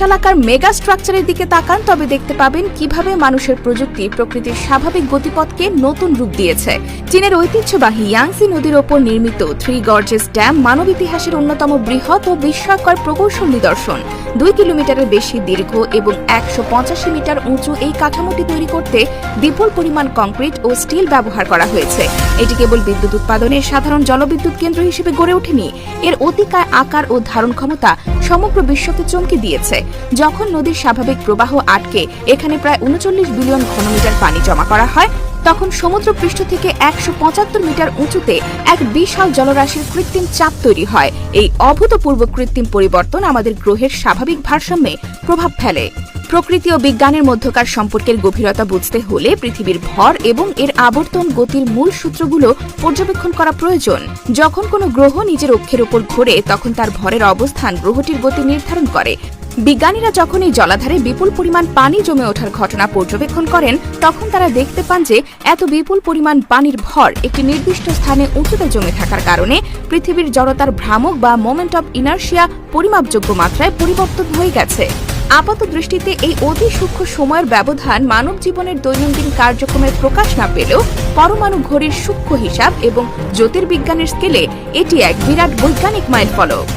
বিশালাকার mega স্ট্রাকচারের দিকে তাকান তবে দেখতে পাবেন কিভাবে মানুষের প্রযুক্তি প্রকৃতির স্বাভাবিক গতিপথকে নতুন রূপ দিয়েছে। চীনের ঐতিহ্যবাহী ইয়াংসি নদীর ওপর নির্মিত 3 গর্জেস ড্যাম মানব ইতিহাসের অন্যতম বৃহৎ ও বিস্ময়কর প্রকৌশল নিদর্শন। 2 কিলোমিটারের বেশি দীর্ঘ এবং 185 মিটার উঁচু এই কাঠামোটি তৈরি করতে বিপুল পরিমাণ কংক্রিট ও স্টিল ব্যবহার করা হয়েছে। এটি কেবল বিদ্যুৎ উৎপাদনের সাধারণ জলবিদ্যুৎ কেন্দ্র হিসেবে গড়ে ওঠেনি, এর অতিকায় আকার ও ধারণ ক্ষমতা সমগ্র বিশ্বকে চমকে দিয়েছে। যখন নদীর স্বাভাবিক প্রবাহ আটকে এখানে প্রায় 39 বিলিয়ন ঘনমিটার পানি জমা করা হয়, তখন সমুদ্র পৃষ্ঠ থেকে 175 মিটার উঁচুতে এক বিশাল জলরাশির কৃত্রিম চাপ তৈরি হয়। এই অভূতপূর্ব কৃত্রিম পরিবর্তন আমাদের গ্রহের স্বাভাবিক ভারসাম্যে প্রভাব ফেলে। প্রকৃতি ও বিজ্ঞানের মধ্যকার সম্পর্কের গভীরতা বুঝতে হলে পৃথিবীর ভর এবং এর আবর্তন গতির মূল সূত্রগুলো পর্যবেক্ষণ করা প্রয়োজন। যখন কোনো গ্রহ নিজের অক্ষের উপর ঘোরে তখন তার ভরের অবস্থান গ্রহটির গতি নির্ধারণ করে। বিজ্ঞানীরা যখন এই জলাধারে বিপুল পরিমাণ পানি জমে ওঠার ঘটনা পর্যবেক্ষণ করেন তখন তারা দেখতে পান যে এত বিপুল পরিমাণ পানির ভর একটি নির্দিষ্ট স্থানে উঁচুতে জমে থাকার কারণে পৃথিবীর জড়তার ভ্রামক বা মোমেন্ট অব ইনার্শিয়া পরিমাপযোগ্য মাত্রায় পরিবর্তন হয়ে গেছে। আপাত দৃষ্টিতে এই অতি সূক্ষ্ম সময়ের ব্যবধান মানব জীবনের দৈনন্দিন কার্যক্রমের প্রকাশ না পেলেও পরমাণু ঘড়ির সূক্ষ্ম হিসাব এবং জ্যোতির্বিজ্ঞানের স্কেলে এটি এক বিরাট বৈজ্ঞানিক মাইলফলক।